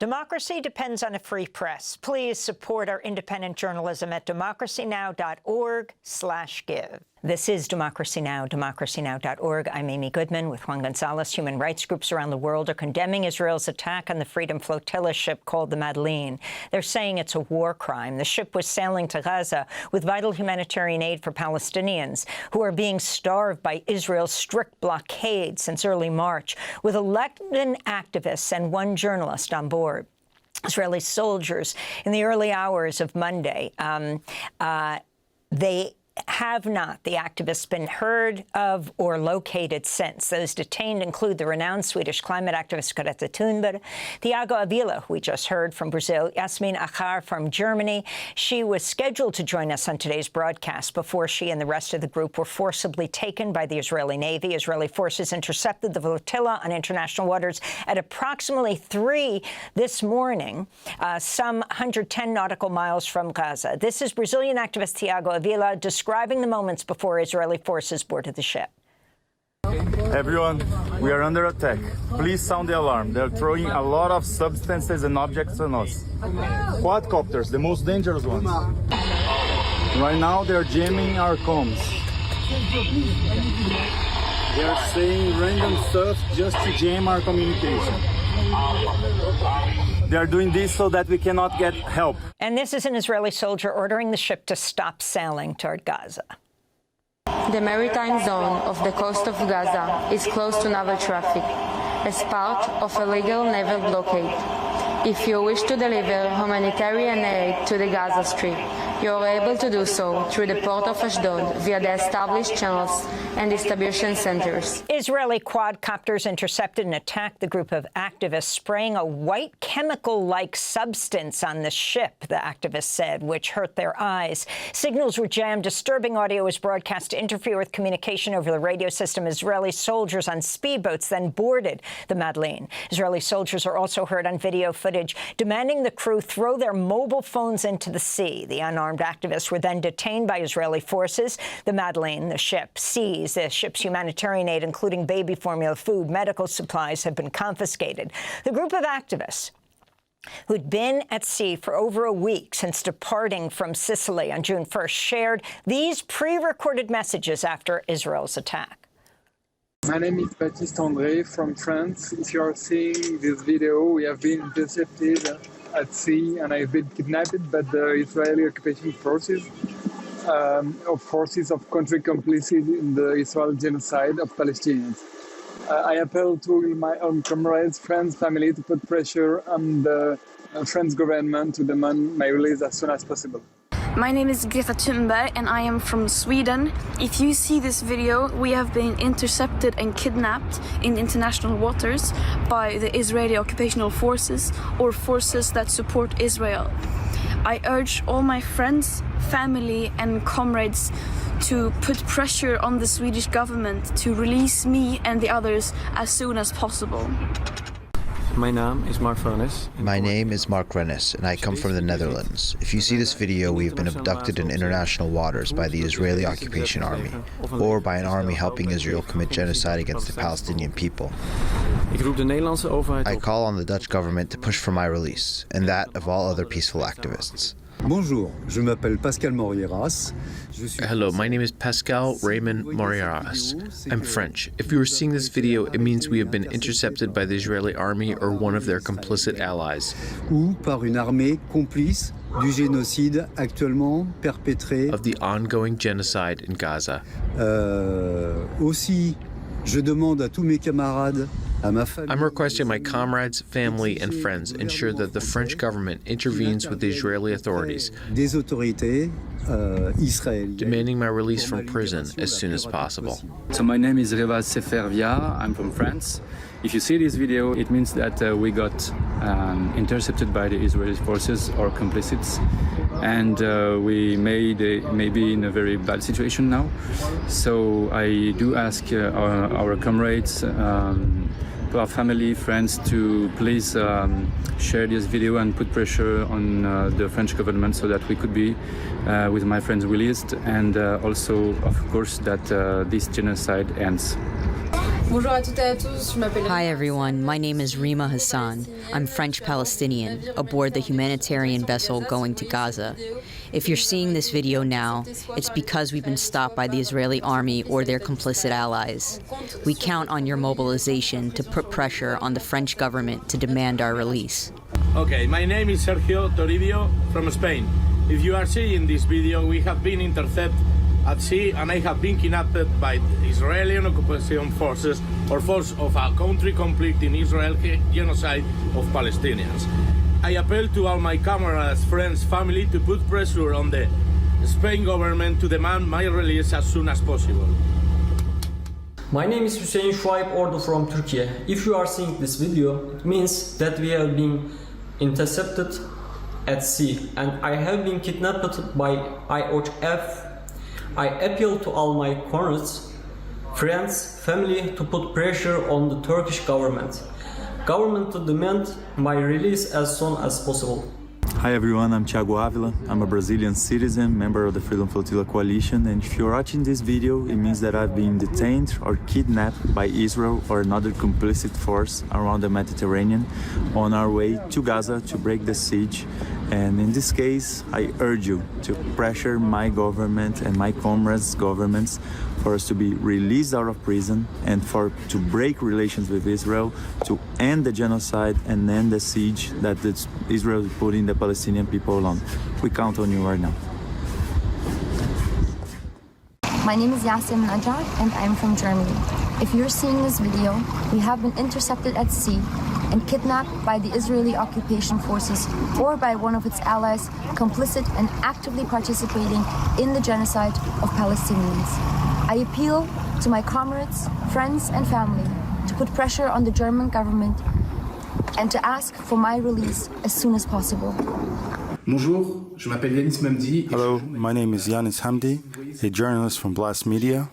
Democracy depends on a free press. Please support our independent journalism at democracynow.org/give. This is Democracy Now!, democracynow.org. I'm Amy Goodman with Juan Gonzalez. Human rights groups around the world are condemning Israel's attack on the Freedom Flotilla ship called the Madleen. They're saying it's a war crime. The ship was sailing to Gaza with vital humanitarian aid for Palestinians who are being starved by Israel's strict blockade since early March, with 11 activists and one journalist on board. Israeli soldiers in the early hours of Monday, the activists, been heard of or located since. Those detained include the renowned Swedish climate activist Greta Thunberg, Tiago Avila, who we just heard from Brazil, Yasmin Achar from Germany. She was scheduled to join us on today's broadcast before she and the rest of the group were forcibly taken by the Israeli Navy. Israeli forces intercepted the flotilla on international waters at approximately 3 this morning, some 110 nautical miles from Gaza. This is Brazilian activist Tiago Avila describing the moments before Israeli forces boarded the ship. Everyone, we are under attack. Please sound the alarm. They're throwing a lot of substances and objects on us. Quadcopters, the most dangerous ones. Right now, they're jamming our comms. They are saying random stuff just to jam our communication. They are doing this so that we cannot get help. And this is an Israeli soldier ordering the ship to stop sailing toward Gaza. The maritime zone of the coast of Gaza is closed to naval traffic as part of a legal naval blockade. If you wish to deliver humanitarian aid to the Gaza Strip, you are able to do so through the port of Ashdod via the established channels and distribution centers. Israeli quadcopters intercepted and attacked the group of activists, spraying a white chemical-like substance on the ship, the activists said, which hurt their eyes. Signals were jammed. Disturbing audio was broadcast to interfere with communication over the radio system. Israeli soldiers on speedboats then boarded the Madleen. Israeli soldiers are also heard on video footage demanding the crew throw their mobile phones into the sea. The unarmed activists were then detained by Israeli forces. The Madleen, the ship, seized. The ship's humanitarian aid, including baby formula, food, medical supplies, have been confiscated. The group of activists who'd been at sea for over a week since departing from Sicily on June 1st shared these pre-recorded messages after Israel's attack. My name is Baptiste André from France. If you are seeing this video, we have been intercepted at sea and I've been kidnapped by the Israeli occupation forces of country complicit in the Israel genocide of Palestinians. I appeal to my own comrades, friends, family to put pressure on the French government to demand my release as soon as possible. My name is Greta Thunberg and I am from Sweden. If you see this video, we have been intercepted and kidnapped in international waters by the Israeli occupational forces or forces that support Israel. I urge all my friends, family and comrades to put pressure on the Swedish government to release me and the others as soon as possible. My name is Mark Rennes, and I come from the Netherlands. If you see this video, we have been abducted in international waters by the Israeli occupation army, or by an army helping Israel commit genocide against the Palestinian people. I call on the Dutch government to push for my release, and that of all other peaceful activists. Bonjour, je m'appelle Pascal Morieras. Hello, my name is Pascal Raymond Morieras. I'm French. If you are seeing this video, it means we have been intercepted by the Israeli army or one of their complicit allies. Ou par une armée complice du génocide actuellement perpétré. Of the ongoing genocide in Gaza. Aussi, je demande à tous mes camarades. I'm requesting my comrades, family, and friends ensure that the French government intervenes with the Israeli authorities, demanding my release from prison as soon as possible. So my name is Reva Sefervia. I'm from France. If you see this video, it means that we got intercepted by the Israeli forces or complicits, and we may be in a very bad situation now. So I do ask our comrades, our family, friends to please share this video and put pressure on the French government so that we could be, with my friends, released, and also, of course, that this genocide ends. Hi everyone, my name is Rima Hassan. I'm French-Palestinian, aboard the humanitarian vessel going to Gaza. If you're seeing this video now, it's because we've been stopped by the Israeli army or their complicit allies. We count on your mobilization to put pressure on the French government to demand our release. Okay, my name is Sergio Toribio from Spain. If you are seeing this video, we have been intercepted at sea and I have been kidnapped by the Israeli occupation forces or force of a country conflict in Israel genocide of Palestinians. I appeal to all my comrades, friends, family to put pressure on the Spain government to demand my release as soon as possible. My name is Hüseyin Şuayb Ordu from Turkey. If you are seeing this video, it means that we have been intercepted at sea and I have been kidnapped by IOF. I appeal to all my comrades, friends, family to put pressure on the Turkish government to demand my release as soon as possible. Hi everyone, I'm Thiago Avila. I'm a Brazilian citizen, member of the Freedom Flotilla Coalition, and if you're watching this video, it means that I've been detained or kidnapped by Israel or another complicit force around the Mediterranean on our way to Gaza to break the siege. And in this case, I urge you to pressure my government and my comrades' governments for us to be released out of prison and to break relations with Israel, to end the genocide and end the siege that Israel is putting the Palestinian people on. We count on you right now. My name is Yasin Najat and I'm from Germany. If you're seeing this video, we have been intercepted at sea and kidnapped by the Israeli occupation forces or by one of its allies, complicit and actively participating in the genocide of Palestinians. I appeal to my comrades, friends and family to put pressure on the German government and to ask for my release as soon as possible. Hello, my name is Yanis Hamdi, a journalist from Blast Media,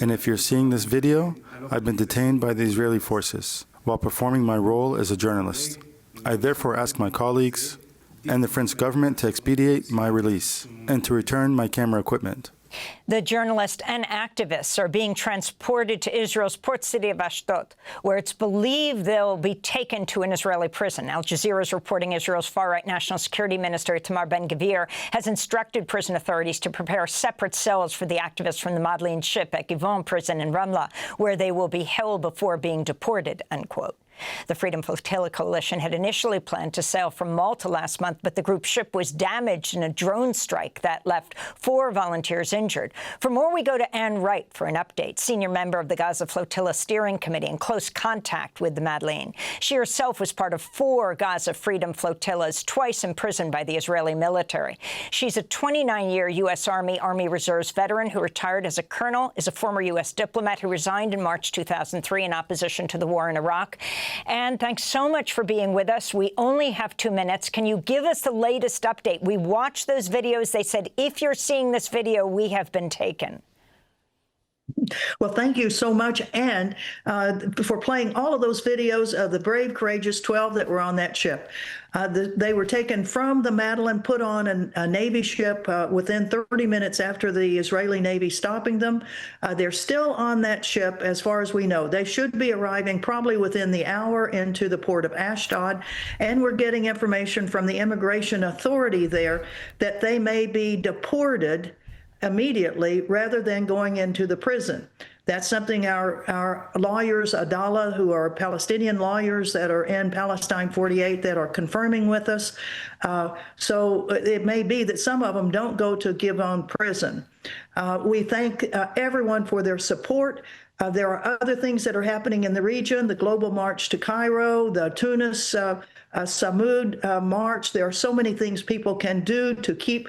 and if you're seeing this video, I've been detained by the Israeli forces while performing my role as a journalist. I therefore ask my colleagues and the French government to expedite my release and to return my camera equipment. The journalist and activists are being transported to Israel's port city of Ashdod, where it's believed they'll be taken to an Israeli prison. Al Jazeera is reporting Israel's far-right National Security Minister Itamar Ben-Gvir has instructed prison authorities to prepare separate cells for the activists from the Madleen ship at Givon prison in Ramlah, where they will be held before being deported, unquote. The Freedom Flotilla Coalition had initially planned to sail from Malta last month, but the group's ship was damaged in a drone strike that left 4 volunteers injured. For more, we go to Ann Wright for an update, senior member of the Gaza Flotilla Steering Committee in close contact with the Madleen. She herself was part of 4 Gaza Freedom Flotillas, twice imprisoned by the Israeli military. She's a 29-year U.S. Army Reserves veteran who retired as a colonel, is a former U.S. diplomat who resigned in March 2003 in opposition to the war in Iraq. And thanks so much for being with us. We only have 2 minutes. Can you give us the latest update? We watched those videos. They said, if you're seeing this video, we have been taken. Well, thank you so much, and for playing all of those videos of the brave, courageous 12 that were on that ship. They were taken from the Madleen, put on a Navy ship within 30 minutes after the Israeli Navy stopping them. They're still on that ship, as far as we know. They should be arriving probably within the hour into the port of Ashdod, and we're getting information from the immigration authority there that they may be deported immediately rather than going into the prison. That's something our lawyers, Adala, who are Palestinian lawyers that are in Palestine 48, that are confirming with us. So it may be that some of them don't go to Givon prison. We thank everyone for their support. There are other things that are happening in the region, the global march to Cairo, the Tunis Samud march. There are so many things people can do to keep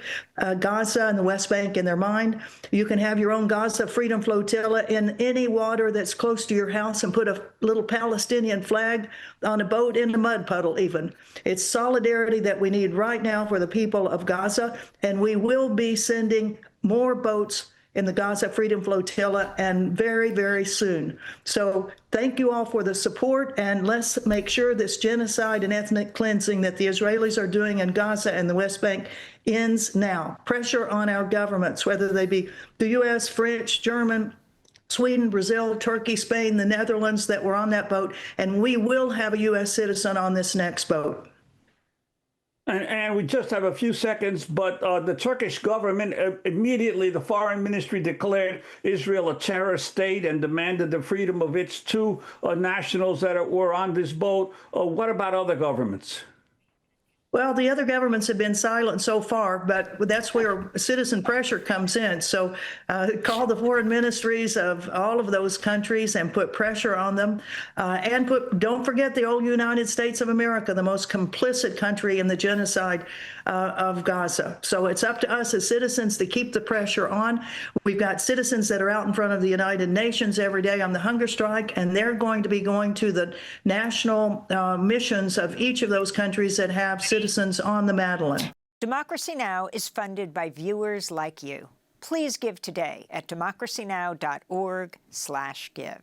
Gaza and the West Bank in their mind. You can have your own Gaza Freedom Flotilla in any water that's close to your house and put a little Palestinian flag on a boat in a mud puddle even. It's solidarity that we need right now for the people of Gaza, and we will be sending more boats in the Gaza Freedom Flotilla, and very, very soon. So thank you all for the support, and let's make sure this genocide and ethnic cleansing that the Israelis are doing in Gaza and the West Bank ends now. Pressure on our governments, whether they be the U.S., French, German, Sweden, Brazil, Turkey, Spain, the Netherlands that were on that boat, and we will have a U.S. citizen on this next boat. And we just have a few seconds, but the Turkish government, immediately the foreign ministry declared Israel a terrorist state and demanded the freedom of its two nationals that were on this boat. What about other governments? Well, the other governments have been silent so far, but that's where citizen pressure comes in. So call the foreign ministries of all of those countries and put pressure on them. And don't forget the old United States of America, the most complicit country in the genocide of Gaza. So it's up to us as citizens to keep the pressure on. We've got citizens that are out in front of the United Nations every day on the hunger strike, and they're going to be going to the national missions of each of those countries that have citizens on the Madleen. Democracy Now! Is funded by viewers like you. Please give today at democracynow.org/give.